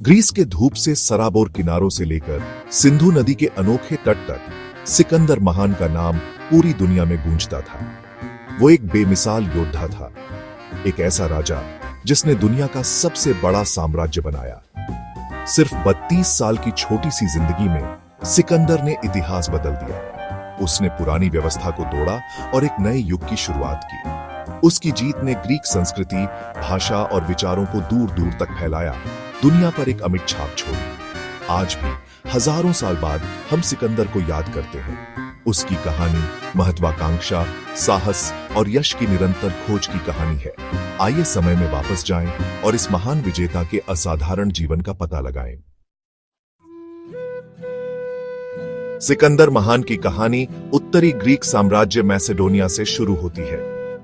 Greece के धूप से सराबोर किनारों से लेकर सिंधु नदी के अनोखे तट तक सिकंदर महान का नाम पूरी दुनिया में गूंजता था। वो एक बेमिसाल योद्धा था, एक ऐसा राजा जिसने दुनिया का सबसे बड़ा साम्राज्य बनाया। सिर्फ 32 साल की छोटी सी जिंदगी में सिकंदर ने इतिहास बदल दिया। उसने पुरानी व्यवस्था को तोड़ा और एक नए युग की शुरुआत की। उसकी जीत ने ग्रीक संस्कृति, भाषा और विचारों को दूर दूर तक फैलाया, दुनिया पर एक अमिट छाप छोड़ी। आज भी हजारों साल बाद हम सिकंदर को याद करते हैं। उसकी कहानी महत्वाकांक्षा, साहस और यश की निरंतर खोज की कहानी है। आइए समय में वापस जाएं और इस महान विजेता के असाधारण जीवन का पता लगाएं। सिकंदर महान की कहानी उत्तरी ग्रीक साम्राज्य मैसेडोनिया से शुरू होती है।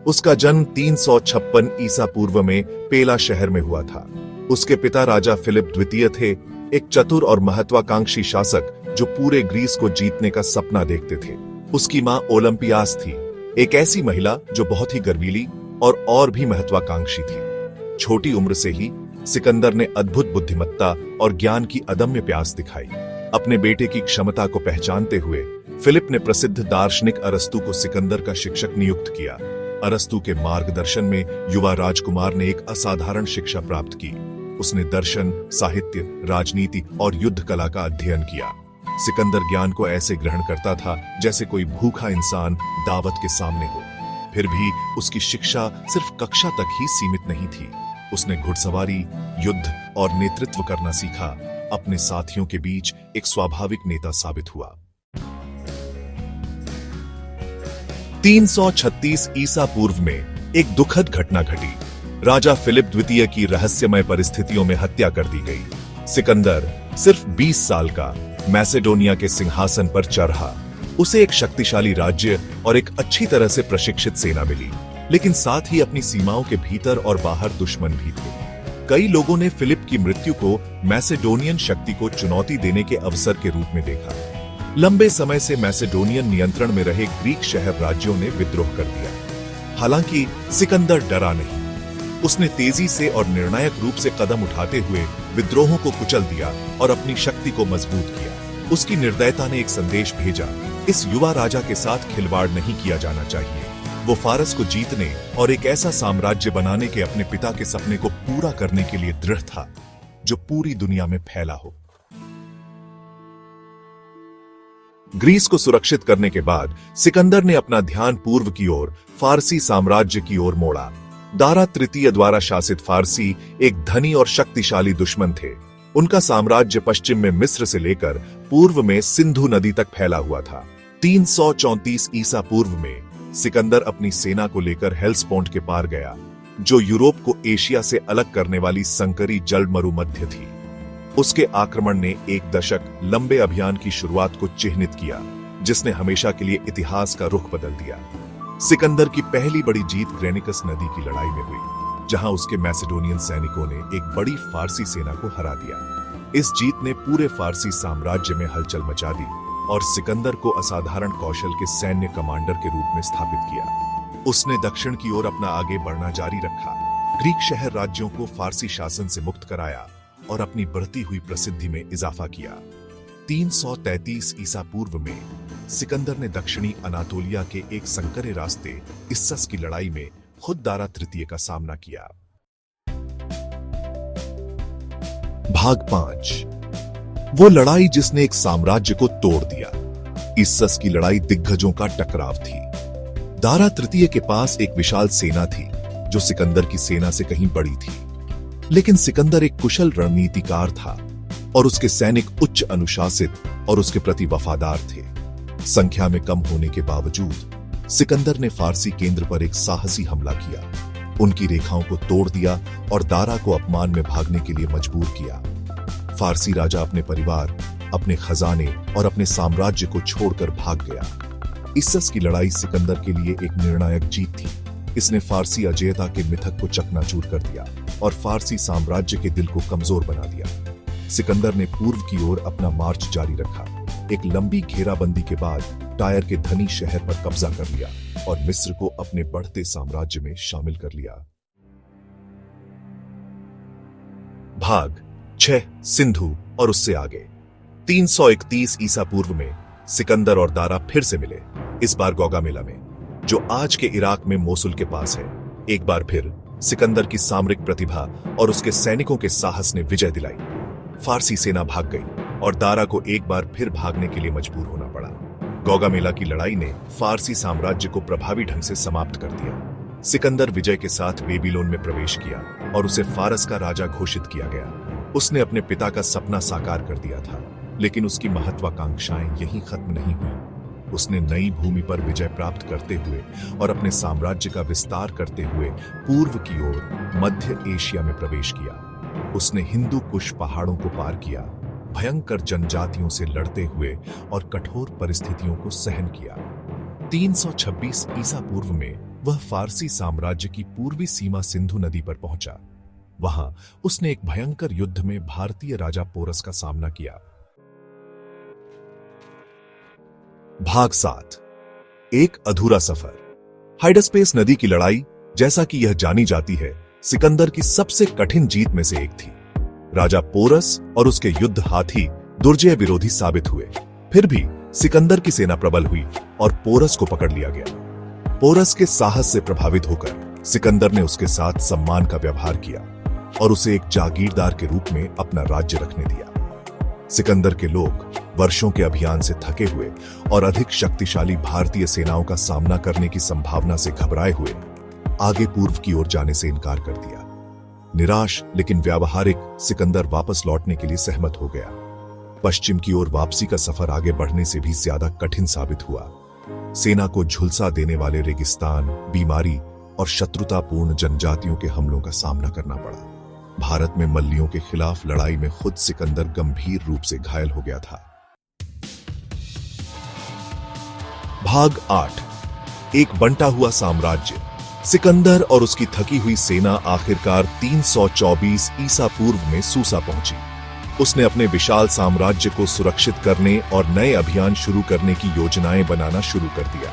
उसका जन्म 356 ईसा पूर्व में पेला शहर में हुआ था। उसके पिता राजा फिलिप द्वितीय थे, एक चतुर और महत्वाकांक्षी शासक जो पूरे ग्रीस को जीतने का सपना देखते थे। उसकी मां ओलंपियास थी, एक ऐसी महिला जो बहुत ही गर्वीली और भी महत्वाकांक्षी थी। छोटी उम्र से ही सिकंदर ने अद्भुत बुद्धिमत्ता और ज्ञान की अदम्य प्यास दिखाई। अपने बेटे की क्षमता को पहचानते हुए फिलिप ने प्रसिद्ध दार्शनिक अरस्तु को सिकंदर का शिक्षक नियुक्त किया। अरस्तु के मार्गदर्शन में युवा राजकुमार ने एक असाधारण शिक्षा प्राप्त की। उसने दर्शन, साहित्य, राजनीति और युद्ध कला का अध्ययन किया। सिकंदर ज्ञान को ऐसे ग्रहण करता था जैसे कोई भूखा इंसान दावत के सामने हो। फिर भी उसकी शिक्षा सिर्फ कक्षा तक ही सीमित नहीं थी। उसने घुड़सवारी, युद्ध और नेतृत्व करना सीखा। अपने साथियों के बीच एक स्वाभाविक नेता साबित हुआ। 336 ईसा पूर्व में एक दुखद घटना घटी। राजा फिलिप द्वितीय की रहस्यमय परिस्थितियों में हत्या कर दी गई। सिकंदर सिर्फ 20 साल का मैसेडोनिया के सिंहासन पर चढ़ा। उसे एक शक्तिशाली राज्य और एक अच्छी तरह से प्रशिक्षित सेना मिली, लेकिन साथ ही अपनी सीमाओं के भीतर और बाहर दुश्मन भी थे। कई लोगों ने फिलिप की मृत्यु को मैसेडोनियन शक्ति को चुनौती देने के अवसर के रूप में देखा। लंबे समय से मैसेडोनियन नियंत्रण में रहे ग्रीक शहर राज्यों ने विद्रोह कर दिया। हालांकि सिकंदर डरा नहीं। उसने तेजी से और निर्णायक रूप से कदम उठाते हुए विद्रोहों को कुचल दिया और अपनी शक्ति को मजबूत किया। उसकी निर्दयता ने एक संदेश भेजा, इस युवा राजा के साथ खिलवाड़ नहीं किया जाना चाहिए। वो फारस को जीतने और एक ऐसा साम्राज्य बनाने के अपने पिता के सपने को पूरा करने के लिए दृढ़ था, जो पूरी दुनिया में फैला हो। ग्रीस को सुरक्षित करने के बाद सिकंदर ने अपना ध्यान पूर्व की ओर फारसी साम्राज्य की ओर मोड़ा। दारा तृतीय द्वारा शासित फारसी एक धनी और शक्तिशाली दुश्मन थे। उनका साम्राज्य पश्चिम में मिस्र से लेकर पूर्व में सिंधु नदी तक फैला हुआ था। 334 ईसा पूर्व में सिकंदर अपनी सेना को लेकर हेल्सपोंट के पार गया, जो यूरोप को एशिया से अलग करने वाली संकरी जलमरुमध्य थी। उसके आक्रमण ने एक दशक लंबे अभियान की शुरुआत को चिह्नित किया, जिसने हमेशा के लिए इतिहास का रुख बदल दिया। सिकंदर की पहली बड़ी जीत ग्रेनिकस नदी की लड़ाई में हुई, जहां उसके मैसेडोनियन सैनिकों ने एक बड़ी फारसी सेना को हरा दिया। इस जीत ने पूरे फारसी साम्राज्य में हलचल मचा दी और सिकंदर को असाधारण कौशल के सैन्य कमांडर के रूप में स्थापित किया। उसने दक्षिण की ओर अपना आगे बढ़ना जारी रखा, ग्रीक शहर राज्यों को फारसी शासन से मुक्त कराया और अपनी बढ़ती हुई प्रसिद्धि में इजाफा किया। 333 ईसा पूर्व में सिकंदर ने दक्षिणी अनातोलिया के एक संकरे रास्ते इस्सस की लड़ाई में खुद दारा तृतीय का सामना किया। भाग 5, वो लड़ाई जिसने एक साम्राज्य को तोड़ दिया। इस्सस की लड़ाई दिग्गजों का टकराव थी। दारा तृतीय के पास एक विशाल सेना थी, जो सिकंदर की सेना से कहीं बड़ी थी। लेकिन सिकंदर एक कुशल रणनीतिकार था और उसके सैनिक उच्च अनुशासित और उसके प्रति वफादार थे। संख्या में कम होने के बावजूद सिकंदर ने फारसी केंद्र पर एक साहसी हमला किया, उनकी रेखाओं को तोड़ दिया और दारा को अपमान में भागने के लिए मजबूर किया। फारसी राजा अपने परिवार, अपने खजाने और अपने साम्राज्य को छोड़कर भाग गया। इस्सस की लड़ाई सिकंदर के लिए एक निर्णायक जीत थी। इसने फारसी अजेयता के मिथक को चकनाचूर कर दिया और फारसी साम्राज्य के दिल को कमजोर बना दिया। सिकंदर ने पूर्व की ओर अपना मार्च जारी रखा। एक लंबी घेराबंदी के बाद टायर के धनी शहर पर कब्जा कर लिया और मिस्र को अपने बढ़ते साम्राज्य में शामिल कर लिया। भाग 6 सिंधु और उससे आगे। 331 ईसा पूर्व में सिकंदर और दारा फिर से मिले, इस बार गौगामेला में, जो आज के इराक में मोसुल के पास है। एक बार फिर सिकंदर की सामरिक प्रतिभा और उसके सैनिकों के साहस ने विजय दिलाई। फारसी सेना भाग गई और दारा को एक बार फिर भागने के लिए मजबूर होना पड़ा। गौगामेला की लड़ाई ने फारसी साम्राज्य को प्रभावी ढंग से समाप्त कर दिया। सिकंदर विजय के साथ बेबीलोन में प्रवेश किया और उसे फारस का राजा घोषित किया गया। उसने अपने पिता का सपना साकार कर दिया था, लेकिन उसकी महत्वाकांक्षाएं यहीं खत्म नहीं हुई। उसने नई भूमि पर विजय प्राप्त करते हुए और अपने साम्राज्य का विस्तार करते हुए पूर्व की ओर मध्य एशिया में प्रवेश किया। उसने हिंदू कुश पहाड़ों को पार किया, भयंकर जनजातियों से लड़ते हुए और कठोर परिस्थितियों को सहन किया। 326 ईसा पूर्व में वह फारसी साम्राज्य की पूर्वी सीमा सिंधु नदी पर पहुंचा। वहां उसने एक भयंकर युद्ध में भारतीय राजा पोरस का सामना किया। भाग 7, एक अधूरा सफर। हाइडस्पेस नदी की लड़ाई, जैसा कि यह जानी जाती है, सिकंदर की सबसे कठिन जीत में से एक थी। राजा पोरस और उसके युद्ध हाथी दुर्जय विरोधी साबित हुए। फिर भी सिकंदर की सेना प्रबल हुई और पोरस को पकड़ लिया गया। पोरस के साहस से प्रभावित होकर सिकंदर ने उसके साथ सम्मान का व्यवहार किया और उसे एक जागीरदार के रूप में अपना राज्य रखने दिया। सिकंदर के लोग वर्षों के अभियान से थके हुए और अधिक शक्तिशाली भारतीय सेनाओं का सामना करने की संभावना से घबराए हुए आगे पूर्व की ओर जाने से इनकार कर दिया। निराश लेकिन व्यावहारिक सिकंदर वापस लौटने के लिए सहमत हो गया। पश्चिम की ओर वापसी का सफर आगे बढ़ने से भी ज्यादा कठिन साबित हुआ। सेना को झुलसा देने वाले रेगिस्तान, बीमारी और शत्रुतापूर्ण जनजातियों के हमलों का सामना करना पड़ा। भारत में मल्लियों के खिलाफ लड़ाई में खुद सिकंदर गंभीर रूप से घायल हो गया था। भाग 8, एक बंटा हुआ साम्राज्य। सिकंदर और उसकी थकी हुई सेना आखिरकार 324 ईसा पूर्व में सूसा पहुंची। उसने अपने विशाल साम्राज्य को सुरक्षित करने और नए अभियान शुरू करने की योजनाएं बनाना शुरू कर दिया।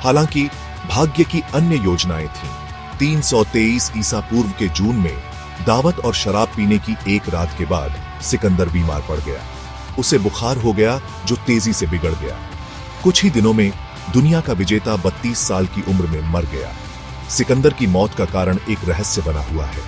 हालांकि भाग्य की अन्य योजनाएं थीं। 323 ईसा पूर्व के जून में दावत और शराब पीने की एक रात के बाद सिकंदर बीमार पड़ गया। उसे बुखार हो गया जो तेजी से बिगड़ गया। कुछ ही दिनों में दुनिया का विजेता 32 साल की उम्र में मर गया। सिकंदर की मौत का कारण एक रहस्य बना हुआ है।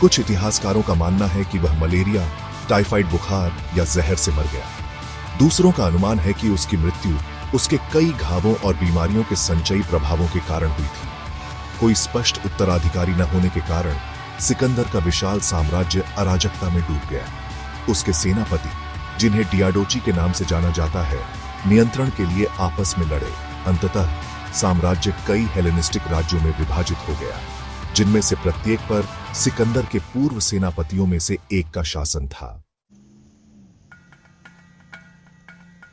कुछ इतिहासकारों का मानना है कि वह मलेरिया, टाइफाइड बुखार या जहर से मर गया। दूसरों का अनुमान है कि उसकी मृत्यु उसके कई घावों और बीमारियों के संचयी प्रभावों के कारण हुई थी। कोई स्पष्ट उत्तराधिकारी न होने के कारण सिकंदर का विशाल साम्राज्य अराजकता में डूब गया। उसके सेनापति, जिन्हें डियाडोची के नाम से जाना जाता है, नियंत्रण के लिए आपस में लड़े। अंततः साम्राज्य कई हेलेनिस्टिक राज्यों में विभाजित हो गया, जिनमें से प्रत्येक पर सिकंदर के पूर्व सेनापतियों में से एक का शासन था।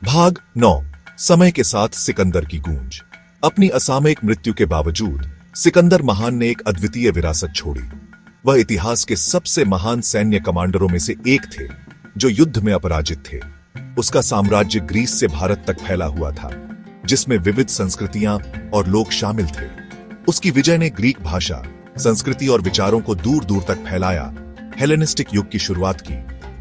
भाग 9, समय के साथ सिकंदर की गूंज। अपनी असामयिक मृत्यु के बावजूद सिकंदर महान ने एक अद्वितीय विरासत छोड़ी। वह इतिहास के सबसे महान सैन्य कमांडरों में से एक थे, जो युद्ध में अपराजित थे। उसका साम्राज्य ग्रीस से भारत तक फैला हुआ था, जिसमें विविध संस्कृतियां और लोग शामिल थे। उसकी विजय ने ग्रीक भाषा, संस्कृति और विचारों को दूर दूर तक फैलाया। हेलेनिस्टिक युग की शुरुआत की,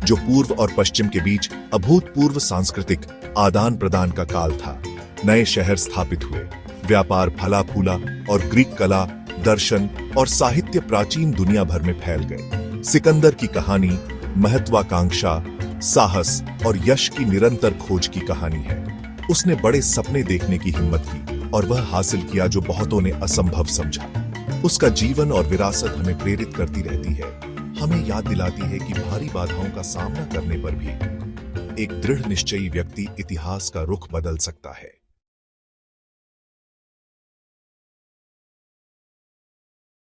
जो पूर्व और पश्चिम के बीच अभूतपूर्व सांस्कृतिक आदान प्रदान का काल था। नए शहर स्थापित हुए, व्यापार फला फूला और ग्रीक कला, दर्शन और साहित्य प्राचीन दुनिया भर में फैल गए। सिकंदर की कहानी महत्वाकांक्षा, साहस और यश की निरंतर खोज की कहानी है। उसने बड़े सपने देखने की हिम्मत की और वह हासिल किया जो बहुतों ने असंभव समझा। उसका जीवन और विरासत हमें प्रेरित करती रहती है, हमें याद दिलाती है कि भारी बाधाओं का सामना करने पर भी एक दृढ़ निश्चयी व्यक्ति इतिहास का रुख बदल सकता है।